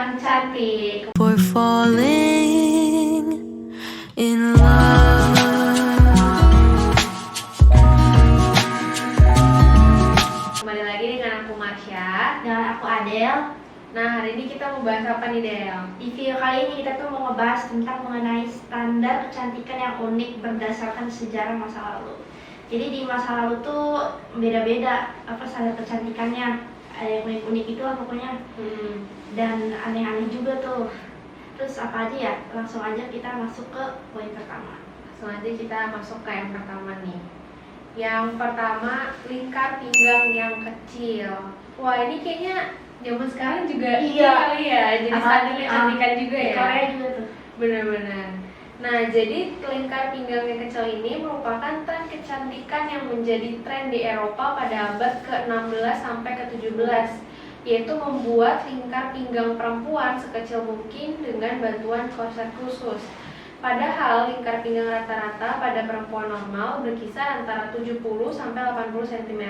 Sang Cantik. For falling in love. Kembali lagi dengan aku Marsha Dan aku Adele. Nah, hari ini kita mau bahas apa nih, Del? Di video kali ini kita tuh mau ngebahas tentang mengenai standar kecantikan yang unik berdasarkan sejarah masa lalu. Jadi di masa lalu tuh beda-beda apa standar kecantikannya. Ada yang unik-unik itu lah pokoknya. Dan aneh-aneh juga tuh. Terus apa aja ya? Langsung aja kita masuk ke poin pertama. Langsung aja kita masuk ke yang pertama nih. Yang pertama, lingkar pinggang yang kecil. Wah, ini kayaknya zaman sekarang juga Iya. kali ya, jadi standar kecantikan juga Di ya. Korea juga tuh. Benar-benar. Nah, jadi lingkar pinggang yang kecil ini merupakan tren kecantikan yang menjadi tren di Eropa pada abad ke-16 sampai ke-17, yaitu membuat lingkar pinggang perempuan sekecil mungkin dengan bantuan korset khusus. Padahal lingkar pinggang rata-rata pada perempuan normal berkisar antara 70 sampai 80 cm.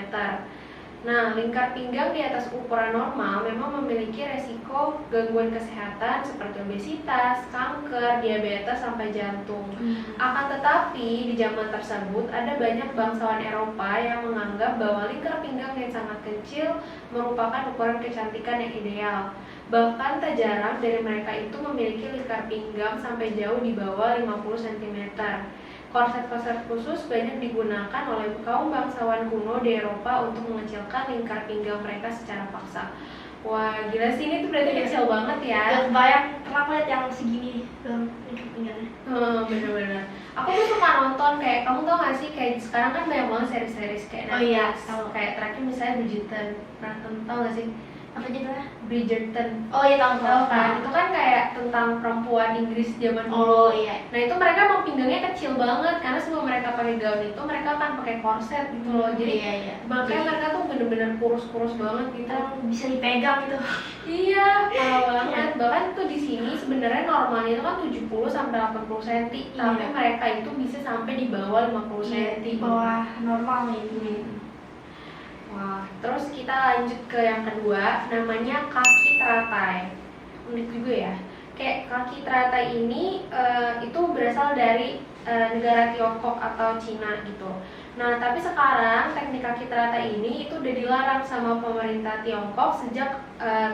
Nah, lingkar pinggang di atas ukuran normal memang memiliki resiko gangguan kesehatan seperti obesitas, kanker, diabetes, sampai jantung. Akan tetapi, di zaman tersebut ada banyak bangsawan Eropa yang menganggap bahwa lingkar pinggang yang sangat kecil merupakan ukuran kecantikan yang ideal. Bahkan tak jarang dari mereka itu memiliki lingkar pinggang sampai jauh di bawah 50 cm. Korset-korset khusus banyak digunakan oleh kaum bangsawan kuno di Eropa untuk mengecilkan lingkar pinggang mereka secara paksa. Wah, gila sih, ini tuh berarti kecil banget ya. Dan banyak pernah lihat yang segini dalam lingkar pinggangnya. Bener-bener. Aku tuh suka nonton kayak, kamu tau gak sih, kayak sekarang kan banyak banget series-series kayak Oh iya, Netflix. tahu. Kayak terakhir misalnya Bridgerton. Pernah tau gak sih? Apa judulnya? Bridgerton. Oh iya, tahu Kan? Itu kan kayak tentang perempuan Inggris zaman Oh dulu. iya. Nah, itu mereka emang pinggangnya kecil banget karena sebelum mereka pakai gaun itu mereka akan pakai korset gitu loh. Jadi iya. makanya mereka tuh bener-bener kurus-kurus banget gitu. Bisa dipegang gitu. Iya, parah banget. Bahkan tuh di sini sebenarnya normalnya itu kan 70 sampai 80 cm, tapi mereka itu bisa sampai di bawah 50 cm. Di bawah normal nih. Wah, terus kita lanjut ke yang kedua, namanya kaki teratai. Unik juga ya. Kayak kaki teratai ini itu berasal dari negara Tiongkok atau Cina gitu. Nah, tapi sekarang teknik kaki teratai ini itu udah dilarang sama pemerintah Tiongkok sejak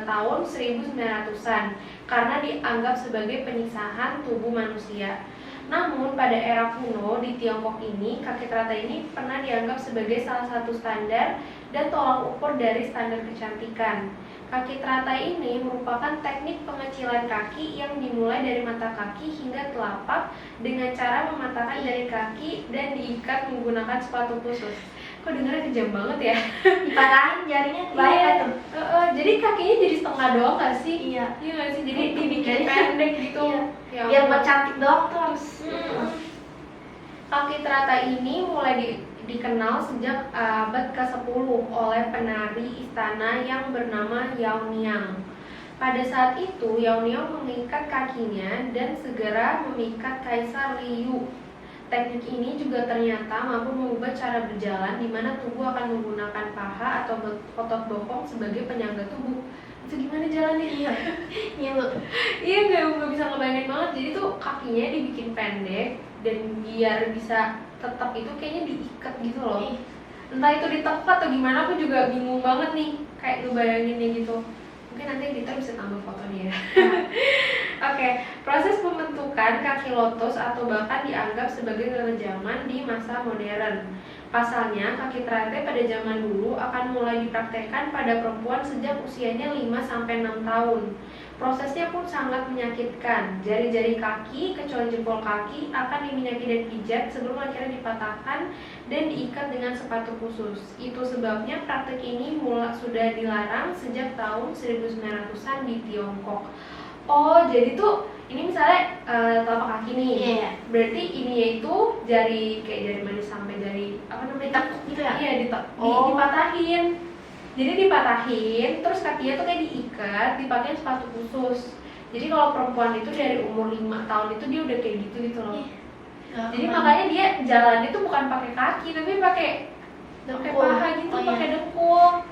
tahun 1900-an karena dianggap sebagai penyisahan tubuh manusia. Namun pada era kuno di Tiongkok ini, kaki teratai ini pernah dianggap sebagai salah satu standar dan tolak ukur dari standar kecantikan. Kaki teratai ini merupakan teknik pengecilan kaki yang dimulai dari mata kaki hingga telapak dengan cara mematahkan jari kaki dan diikat menggunakan sepatu khusus. Kok dengarnya kejam banget ya? Dipatahin jarinya banyak tuh. Jadi kakinya jadi setengah doang gak sih? Iya. Iya gak sih? Jadi dibikin pendek gitu. Iya. Biar buat cantik doang tuh harus. Kaki teratai ini mulai dikenal sejak abad ke-10 oleh penari istana yang bernama Yao Niang. Pada saat itu, Yao Niang mengikat kakinya dan segera memikat Kaisar Liu. Teknik ini juga ternyata mampu mengubah cara berjalan di mana tubuh akan menggunakan paha atau otot bokong sebagai penyangga tubuh. Itu gimana jalannya? Iya, nggak bisa ngebayangin banget. Jadi tuh kakinya dibikin pendek dan biar bisa tetap itu kayaknya diikat gitu loh. Entah itu ditepat atau gimana, aku juga bingung banget nih kayak ngebayanginnya gitu. Mungkin nanti kita bisa tambah fotonya ya. Oke, proses pembentukan kaki lotus atau bahkan dianggap sebagai kekejaman di masa modern. Pasalnya, kaki teratai pada zaman dulu akan mulai dipraktekkan pada perempuan sejak usianya 5-6 tahun. Prosesnya pun sangat menyakitkan. Jari-jari kaki, kecuali jempol kaki, akan diminyaki dan pijat sebelum akhirnya dipatahkan dan diikat dengan sepatu khusus. Itu sebabnya praktek ini sudah dilarang sejak tahun 1900-an di Tiongkok. Oh, jadi tuh ini misalnya telapak kaki nih. Iya. Berarti ini yaitu jari kayak jari manis sampai jari apa namanya? Ditekuk gitu ya? Iya, dipatahin. Jadi dipatahin, terus kakinya tuh kayak diikat, dipakai sepatu khusus. Jadi kalau perempuan itu dari umur 5 tahun itu dia udah kayak gitu loh. Jadi makanya dia jalan itu bukan pakai kaki, tapi pakai paha gitu, pakai dengkul.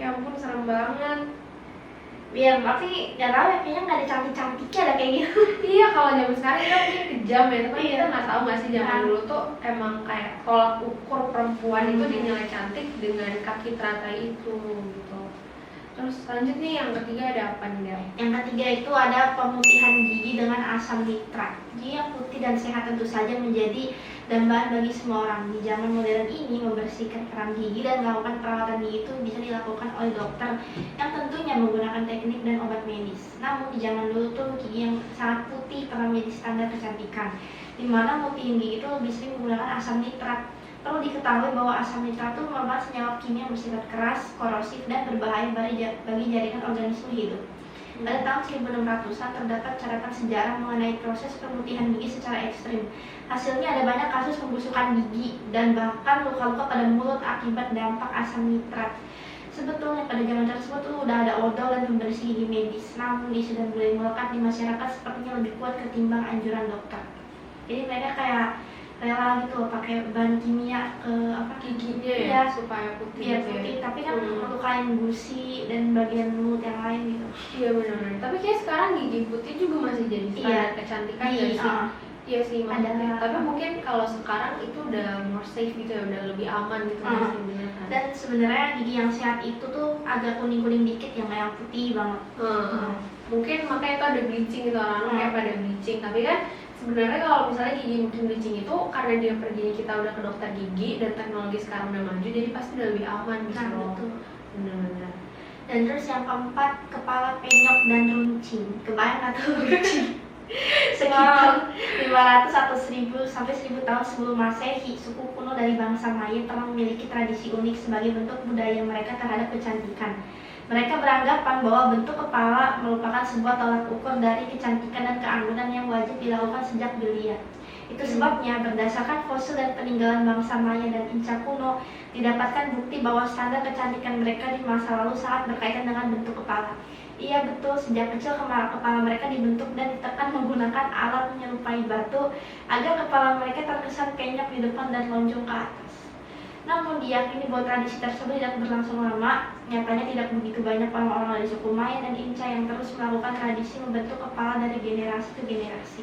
Ya ampun, serem banget. Biar tapi nggak tahu ya, kayaknya nggak ada cantik-cantiknya ada kayak gitu. Iya, kalau zaman sekarang kita mungkin kejam ya, tapi Iya. kita nggak tahu nggak sih zaman Nah. dulu tuh emang kayak tolak ukur perempuan itu dinilai cantik dengan kaki teratai itu gitu. Terus lanjut nih, yang ketiga ada apa nih, Del? Yang ketiga itu ada pemutihan gigi dengan asam nitrat. Gigi yang putih dan sehat tentu saja menjadi dambaan bagi semua orang. Di zaman modern ini, membersihkan keram gigi dan melakukan perawatan gigi itu bisa dilakukan oleh dokter yang tentunya menggunakan teknik dan obat medis. Namun di zaman dulu tuh gigi yang sangat putih pernah menjadi standar kecantikan, di mana memutihin gigi itu lebih sering menggunakan asam nitrat. Perlu diketahui bahwa asam nitrat itu merupakan senyawa kimia yang bersifat keras, korosif, dan berbahaya bagi jaringan organisme hidup. Pada tahun 1600-an terdapat catatan sejarah mengenai proses pemutihan gigi secara ekstrim. Hasilnya ada banyak kasus pembusukan gigi dan bahkan luka-luka pada mulut akibat dampak asam nitrat. Sebetulnya pada zaman tersebut tuh udah ada odol dan pembersih gigi medis, namun isu dan budaya melekat di masyarakat sepertinya lebih kuat ketimbang anjuran dokter. Jadi mereka kayak rela gitu loh pakai bahan kimia ke Giginya ya, Iya, supaya putih biar gitu ya. putih, tapi kan melukain gusi dan bagian mulut yang lain gitu. Iya benar. Tapi kayak sekarang gigi putih juga masih jadi standar kecantikan Di, nggak sih? uh, Iya sih maksudnya. Ada. Tapi mungkin kalau sekarang itu udah more safe gitu ya, udah lebih aman gitu nggak sih, bener kan? Dan sebenarnya gigi yang sehat itu tuh agak kuning-kuning dikit, yang kayak yang putih banget. Mungkin makanya itu ada bleaching gitu, orang-orang kayak pada bleaching. Tapi kan sebenarnya kalau misalnya gigi mungkin bleaching itu karena dia perginya kita udah ke dokter gigi dan teknologi sekarang udah maju, jadi pasti udah lebih aman gitu Nah, loh. betul. Bener-bener. Dan terus yang keempat, kepala penyok dan runcing. Kebayang nggak tuh runcing? Sekitar 500 atau 1000 sampai 1000 tahun sebelum Masehi, suku kuno dari bangsa Maya telah memiliki tradisi unik sebagai bentuk budaya mereka terhadap kecantikan. Mereka beranggapan bahwa bentuk kepala merupakan sebuah tolak ukur dari kecantikan dan keanggunan yang wajib dilakukan sejak belia. Itu sebabnya berdasarkan fosil dan peninggalan bangsa Maya dan Inca kuno, didapatkan bukti bahwa standar kecantikan mereka di masa lalu sangat berkaitan dengan bentuk kepala. Iya betul, sejak kecil kepala mereka dibentuk dan ditekan menggunakan alat menyerupai batu agar kepala mereka terkesan penyok di depan dan lonjong ke atas. Namun diyakini bahwa tradisi tersebut tidak berlangsung lama. Nyatanya tidak begitu banyak orang-orang dari suku Maya dan Inca yang terus melakukan tradisi membentuk kepala dari generasi ke generasi.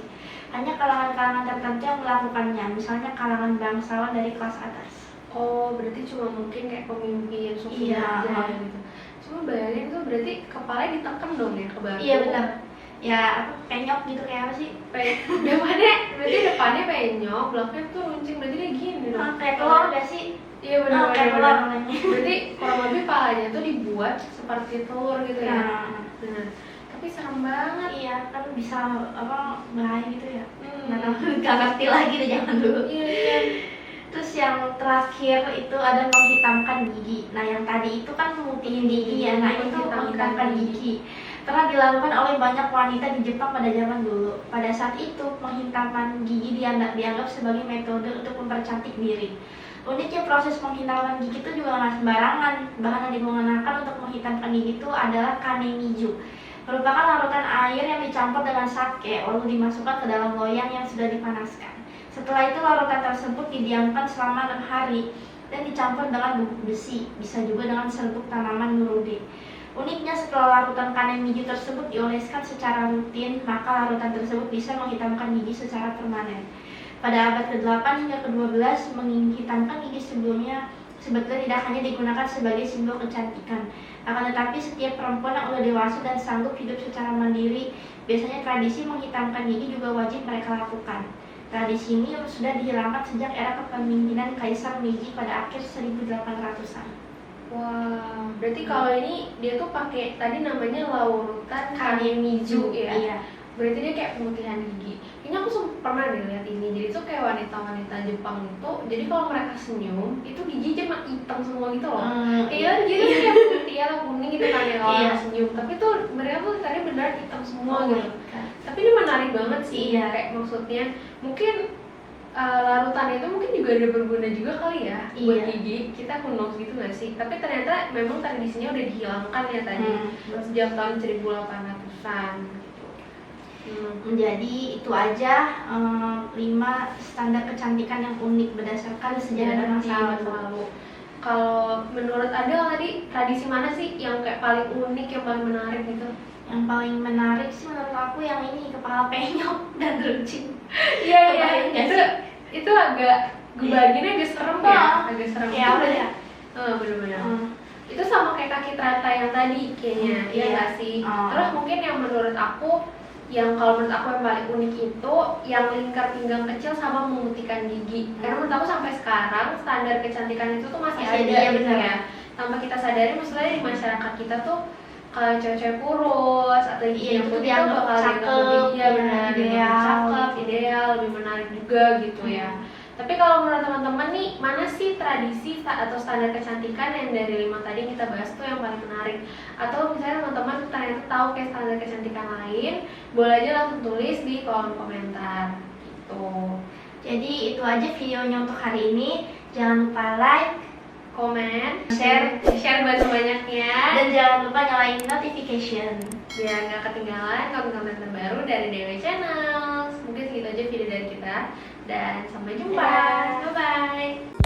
Hanya kalangan-kalangan tertentu yang melakukannya, misalnya kalangan bangsawan dari kelas atas. Oh, berarti cuma mungkin kayak pemimpin suku Iya. aja gitu. Cuma bayangin tuh berarti kepalanya ditekan dong ya ke batu. Iya benar. Ya apa penyok gitu kayak apa sih? Depannya penyok, belakangnya tuh runcing, berarti dia gini dong. Kayak telur gak sih? Iya Kayak telur benar. namanya. Berarti kurang lebih palanya tuh dibuat seperti telur gitu ya. Nah, Nah, tapi serem banget. iya kan bisa apa bahaya gitu ya. Hmm. Nggak ngerti lagi deh zaman dulu. Iya. Terus yang terakhir itu ada menghitamkan gigi. Nah yang tadi itu kan memutihin gigi ya. Nah itu menghitamkan gigi pernah dilakukan oleh banyak wanita di Jepang pada zaman dulu. Pada saat itu menghitamkan gigi dianggap sebagai metode untuk mempercantik diri. Uniknya proses menghitamkan gigi itu juga nggak sembarangan. Bahan yang digunakan untuk menghitamkan gigi itu adalah kanemizu, merupakan larutan air yang dicampur dengan sake lalu dimasukkan ke dalam loyang yang sudah dipanaskan. Setelah itu larutan tersebut didiamkan selama 6 hari dan dicampur dengan bubuk besi, bisa juga dengan serbuk tanaman nurude. Uniknya setelah larutan kanemizu tersebut dioleskan secara rutin, maka larutan tersebut bisa menghitamkan gigi secara permanen. Pada abad ke-8 hingga ke-12, menghitamkan gigi sebelumnya sebetulnya tidak hanya digunakan sebagai simbol kecantikan. Akan tetapi setiap perempuan yang udah dewasa dan sanggup hidup secara mandiri, biasanya tradisi menghitamkan gigi juga wajib mereka lakukan. Tradisi ini sudah dihilangkan sejak era kepemimpinan Kaisar Meiji pada akhir 1800-an. Wah, berarti kalau ini dia tuh pakai tadi namanya larutan kanemizu ya. Iya. Berarti dia kayak pemutihan gigi. Kayaknya aku pernah deh lihat ini. Jadi tuh kayak wanita-wanita Jepang itu, jadi kalau mereka senyum, itu gigi cuma hitam semua gitu loh. Kayak gitu kayak putih atau kuning gitu kan ya kalau Iya. orang senyum. Tapi tuh mereka tuh tadi benar hitam semua Oh gitu. my God. Tapi ini menarik banget sih. Iya. Kayak maksudnya mungkin larutan itu mungkin juga ada berguna juga kali ya buat Iya. gigi. Kita kuno gitu nggak sih? Tapi ternyata memang tradisinya udah dihilangkan ya tadi sejak tahun 1800-an. Jadi itu aja 5 standar kecantikan yang unik berdasarkan sejarah dan masa lalu. Kalau menurut Adel tadi, tradisi mana sih yang kayak paling unik, yang paling menarik gitu? Yang paling menarik sih menurut aku yang ini, kepala penyok dan runcing. Iya, Kebayang nggak itu sih? itu agak gue bagiannya agak serem ya, agak serem. Ya apa ya? Bener-bener. Hmm. Itu sama kayak kaki terata yang tadi kayaknya, iya Iya. nggak sih? Oh. Terus mungkin yang menurut aku, yang kalau menurut aku yang paling unik itu yang lingkar pinggang kecil sama memutihkan gigi. Karena menurut aku sampai sekarang standar kecantikan itu tuh masih Masih ada ada, gitu benar. ya. Tanpa kita sadari, maksudnya di masyarakat kita tuh kalau cewek-cewek kurus atau Iya, gigi yang itu tuh putih tuh dianggap bakal dianggap cakep, lebih, iya ya, benar, ideal, dianggap cakep, gitu. ideal, lebih menarik juga gitu ya. Tapi kalau menurut teman-teman nih, mana sih tradisi atau standar kecantikan yang dari 5 tadi yang kita bahas tuh yang paling menarik? Atau misalnya teman-teman ternyata tahu kayak standar kecantikan lain, boleh aja langsung tulis di kolom komentar gitu. Jadi itu aja videonya untuk hari ini. Jangan lupa like, Komen, share banyak-banyaknya, dan jangan lupa nyalain notification. biar nggak ketinggalan konten-konten terbaru dari Dewe Channel. Mungkin segitu aja video dari kita, dan sampai jumpa. Dadah. Bye-bye.